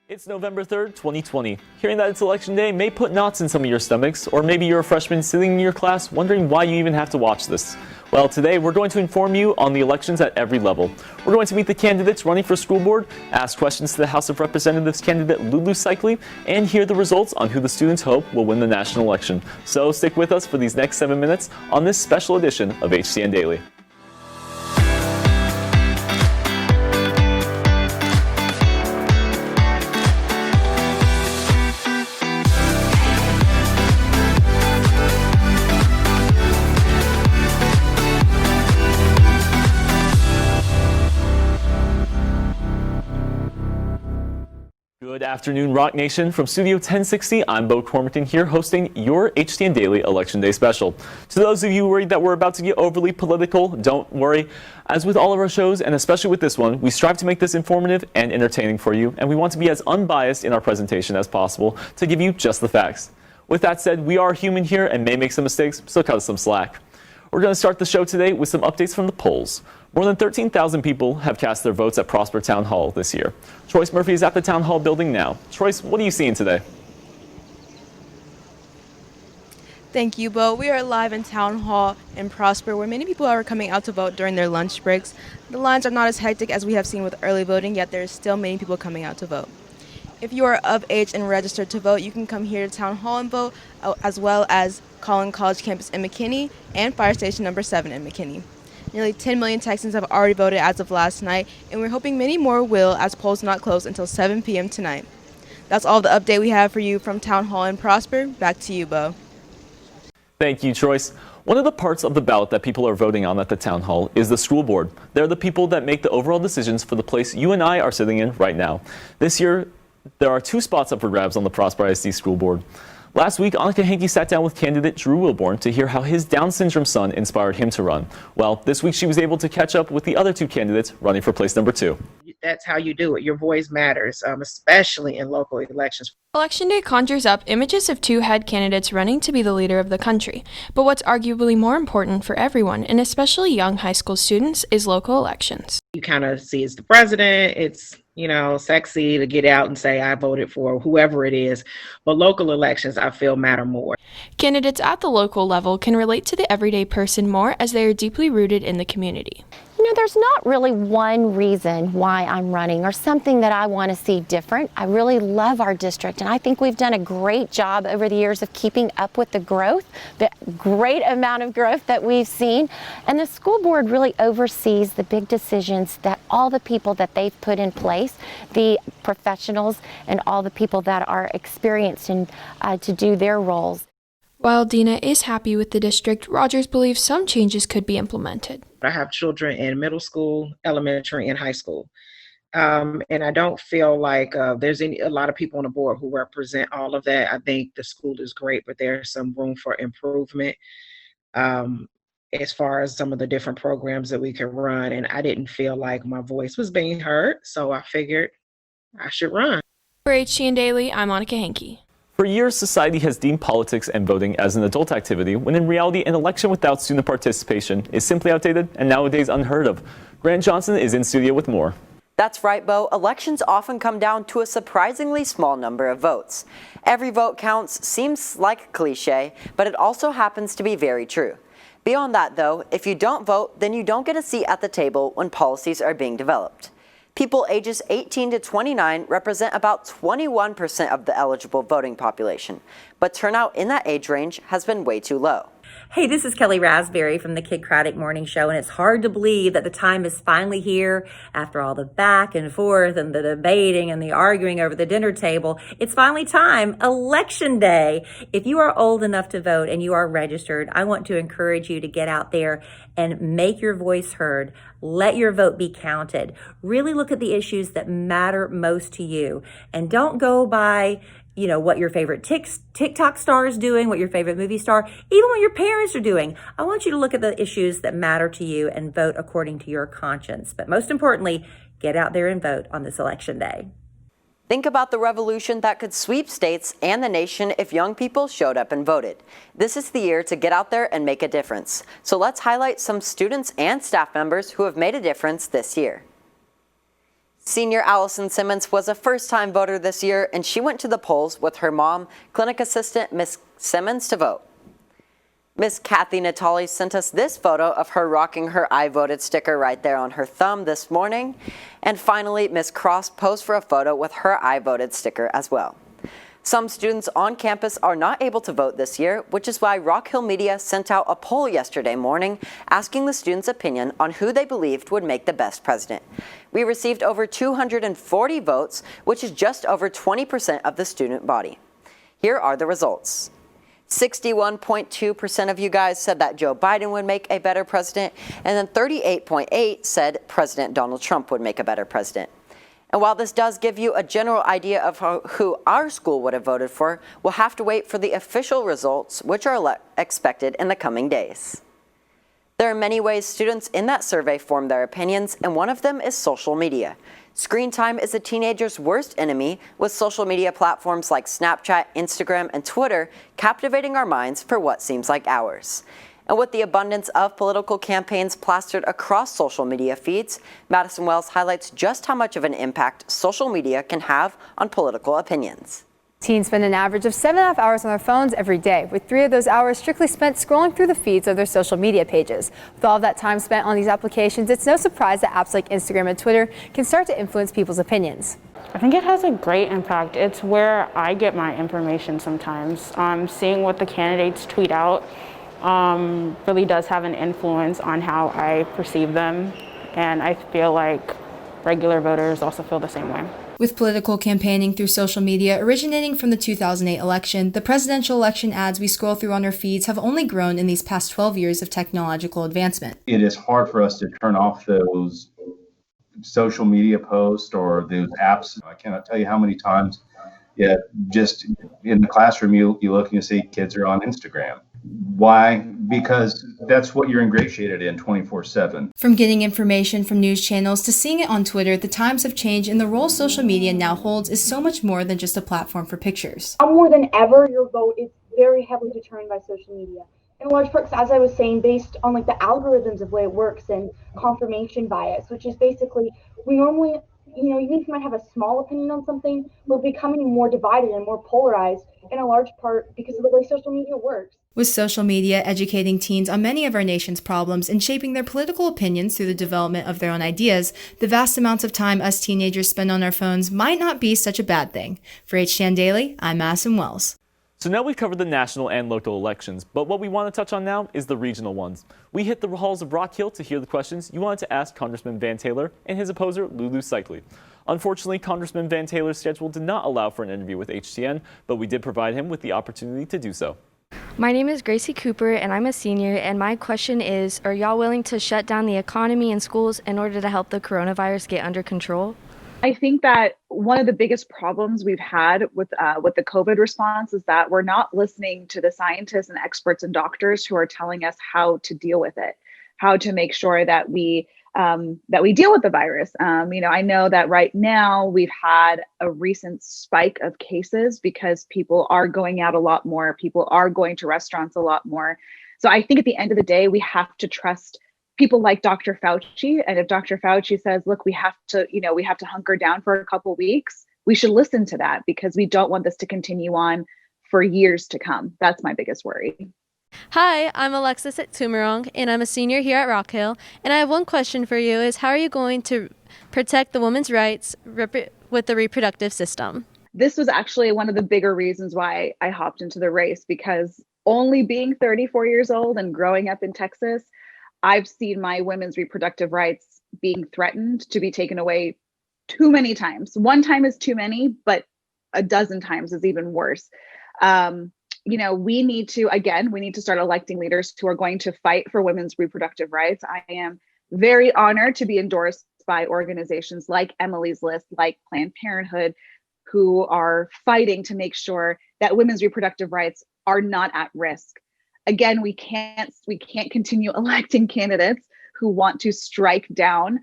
It's November 3rd, 2020. Hearing that it's election day may put knots in some of your stomachs, or maybe you're a freshman sitting in your class wondering why you even have to watch this. Well, today we're going to inform you on the elections at every level. We're going to meet the candidates running for school board, ask questions to the House of Representatives candidate Lulu Cycli, and hear the results on who the students hope will win the national election. So stick with us for these next 7 minutes on this special edition of HTN Daily. Good afternoon, Rock Nation. From Studio 1060, I'm Beau Cormican here hosting your HTN Daily Election Day special. To those of you worried that we're about to get overly political, don't worry. As with all of our shows, and especially with this one, we strive to make this informative and entertaining for you, and we want to be as unbiased in our presentation as possible to give you just the facts. With that said, we are human here and may make some mistakes, so cut us some slack. We're going to start the show today with some updates from the polls. More than 13,000 people have cast their votes at Prosper Town Hall this year. Trois Murphy is at the Town Hall building now. Trois, what are you seeing today? Thank you, Beau. We are live in Town Hall in Prosper, where many people are coming out to vote during their lunch breaks. The lines are not as hectic as we have seen with early voting, yet there are still many people coming out to vote. If you are of age and registered to vote, you can come here to Town Hall and vote, as well as Collin College campus in McKinney and Fire Station number 7 in McKinney. Nearly 10 million Texans have already voted as of last night, and we're hoping many more will as polls not close until 7 p.m. tonight. That's all the update we have for you from Town Hall in Prosper. Back to you, Beau. Thank you, Trois. One of the parts of the ballot that people are voting on at the Town Hall is the school board. They're the people that make the overall decisions for the place you and I are sitting in right now. This year, there are 2 spots up for grabs on the Prosper ISD school board. Last week, Anica Hankey sat down with candidate Drew Wilborn to hear how his Down syndrome son inspired him to run. Well, this week she was able to catch up with the other 2 candidates running for place number 2. That's how you do it. Your voice matters, especially in local elections. Election Day conjures up images of 2 head candidates running to be the leader of the country. But what's arguably more important for everyone, and especially young high school students, is local elections. You kind of see it's the president. It's, sexy to get out and say, I voted for whoever it is. But local elections, I feel, matter more. Candidates at the local level can relate to the everyday person more as they are deeply rooted in the community. There's not really one reason why I'm running or something that I want to see different. I really love our district, and I think we've done a great job over the years of keeping up with the growth, the great amount of growth that we've seen. And the school board really oversees the big decisions that all the people that they've put in place, the professionals and all the people that are experienced in, to do their roles. While Dina is happy with the district, Rogers believes some changes could be implemented. I have children in middle school, elementary, and high school. And I don't feel like there's a lot of people on the board who represent all of that. I think the school is great, but there's some room for improvement as far as some of the different programs that we can run. And I didn't feel like my voice was being heard, so I figured I should run. For HTN Daily, I'm Anica Hankey. For years, society has deemed politics and voting as an adult activity, when in reality, an election without student participation is simply outdated and nowadays unheard of. Grant Johnson is in studio with more. That's right, Beau. Elections often come down to a surprisingly small number of votes. Every vote counts seems like a cliche, but it also happens to be very true. Beyond that, though, if you don't vote, then you don't get a seat at the table when policies are being developed. People ages 18 to 29 represent about 21% of the eligible voting population, but turnout in that age range has been way too low. Hey, this is Kelly Raspberry from the Kid Craddock Morning Show, and it's hard to believe that the time is finally here after all the back and forth and the debating and the arguing over the dinner table. It's finally time, Election Day. If you are old enough to vote and you are registered, I want to encourage you to get out there and make your voice heard. Let your vote be counted. Really look at the issues that matter most to you, and don't go by what your favorite TikTok star is doing, what your favorite movie star, even what your parents are doing. I want you to look at the issues that matter to you and vote according to your conscience. But most importantly, get out there and vote on this election day. Think about the revolution that could sweep states and the nation if young people showed up and voted. This is the year to get out there and make a difference. So let's highlight some students and staff members who have made a difference this year. Senior Allison Simmons was a first-time voter this year, and she went to the polls with her mom, clinic assistant Miss Simmons, to vote. Miss Kathy Natali sent us this photo of her rocking her I voted sticker right there on her thumb this morning. And finally, Miss Cross posed for a photo with her I voted sticker as well. Some students on campus are not able to vote this year, which is why Rock Hill Media sent out a poll yesterday morning asking the students' opinion on who they believed would make the best president. We received over 240 votes, which is just over 20% of the student body. Here are the results. 61.2% of you guys said that Joe Biden would make a better president, and then 38.8% said President Donald Trump would make a better president. And while this does give you a general idea of who our school would have voted for, we'll have to wait for the official results, which are expected in the coming days. There are many ways students in that survey form their opinions, and one of them is social media. Screen time is a teenager's worst enemy, with social media platforms like Snapchat, Instagram, and Twitter captivating our minds for what seems like hours. And with the abundance of political campaigns plastered across social media feeds, Madison Wells highlights just how much of an impact social media can have on political opinions. Teens spend an average of 7.5 hours on their phones every day, with 3 of those hours strictly spent scrolling through the feeds of their social media pages. With all of that time spent on these applications, it's no surprise that apps like Instagram and Twitter can start to influence people's opinions. I think it has a great impact. It's where I get my information sometimes. Seeing what the candidates tweet out really does have an influence on how I perceive them, and I feel like regular voters also feel the same way. With political campaigning through social media originating from the 2008 election, the presidential election ads we scroll through on our feeds have only grown in these past 12 years of technological advancement. It is hard for us to turn off those social media posts or those apps. I cannot tell you how many times, just in the classroom, you look and you see kids are on Instagram. Why? Because that's what you're ingratiated in 24/7. From getting information from news channels to seeing it on Twitter, the times have changed, and the role social media now holds is so much more than just a platform for pictures. Now more than ever, your vote is very heavily determined by social media. In large part, as I was saying, based on like the algorithms of the way it works and confirmation bias, which is basically we normally, even if you might have a small opinion on something, we're becoming more divided and more polarized in a large part because of the way social media works. With social media educating teens on many of our nation's problems and shaping their political opinions through the development of their own ideas, the vast amounts of time us teenagers spend on our phones might not be such a bad thing. For HTN Daily, I'm Madison Wells. So now we've covered the national and local elections, but what we want to touch on now is the regional ones. We hit the halls of Rock Hill to hear the questions you wanted to ask Congressman Van Taylor and his opposer, Lulu Cycli. Unfortunately, Congressman Van Taylor's schedule did not allow for an interview with HTN, but we did provide him with the opportunity to do so. My name is Gracie Cooper, and I'm a senior, and my question is, are y'all willing to shut down the economy and schools in order to help the coronavirus get under control? I think that one of the biggest problems we've had with the COVID response is that we're not listening to the scientists and experts and doctors who are telling us how to deal with it, how to make sure that we deal with the virus. I know that right now we've had a recent spike of cases because people are going out a lot more, people are going to restaurants a lot more. So I think at the end of the day, we have to trust people like Dr. Fauci. And if Dr. Fauci says, look, we have to hunker down for a couple weeks, we should listen to that because we don't want this to continue on for years to come. That's my biggest worry. Hi, I'm Alexis at Tumarong, and I'm a senior here at Rock Hill. And I have one question for you is how are you going to protect the women's rights with the reproductive system? This was actually one of the bigger reasons why I hopped into the race, because only being 34 years old and growing up in Texas, I've seen my women's reproductive rights being threatened to be taken away too many times. One time is too many, but a dozen times is even worse. We need to start electing leaders who are going to fight for women's reproductive rights. I am very honored to be endorsed by organizations like Emily's List, like Planned Parenthood, who are fighting to make sure that women's reproductive rights are not at risk. Again, we can't continue electing candidates who want to strike down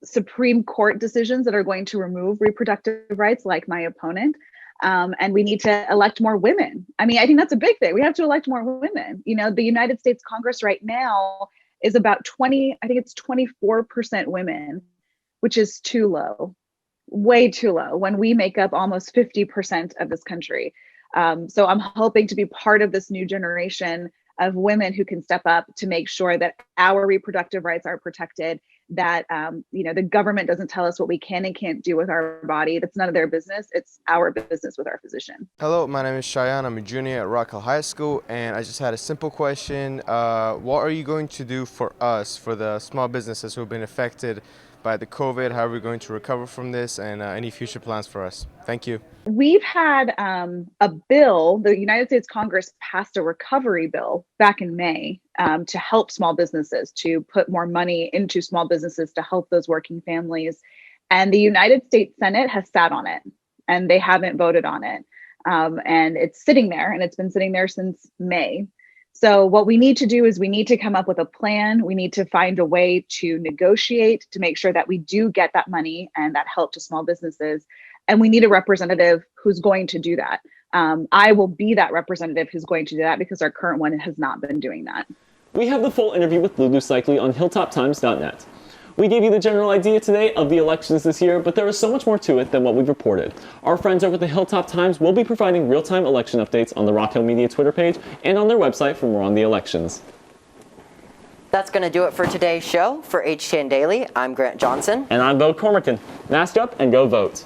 Supreme Court decisions that are going to remove reproductive rights, like my opponent. And we need to elect more women. I think that's a big thing. We have to elect more women. The United States Congress right now is about 24% women. which is too low, way too low, when we make up almost 50% of this country. So I'm hoping to be part of this new generation of women who can step up to make sure that our reproductive rights are protected, that the government doesn't tell us what we can and can't do with our body. That's none of their business. It's our business with our physician. Hello, my name is Khshaeta. I'm a junior at Rock Hill High School, and I just had a simple question. What are you going to do for us, for the small businesses who have been affected by the COVID? How are we going to recover from this, and any future plans for us? Thank you. We've had a bill, the United States Congress passed a recovery bill back in May to help small businesses, to put more money into small businesses to help those working families. And the United States Senate has sat on it, and they haven't voted on it. And it's sitting there, and it's been sitting there since May. So what we need to do is we need to come up with a plan. We need to find a way to negotiate to make sure that we do get that money and that help to small businesses. And we need a representative who's going to do that. I will be that representative who's going to do that because our current one has not been doing that. We have the full interview with Lulu Cycli on hilltoptimes.net. We gave you the general idea today of the elections this year, but there is so much more to it than what we've reported. Our friends over at the Hilltop Times will be providing real-time election updates on the Rock Hill Media Twitter page and on their website for more on the elections. That's going to do it for today's show. For HTN Daily, I'm Grant Johnson. And I'm Beau Cormican. Mask up and go vote.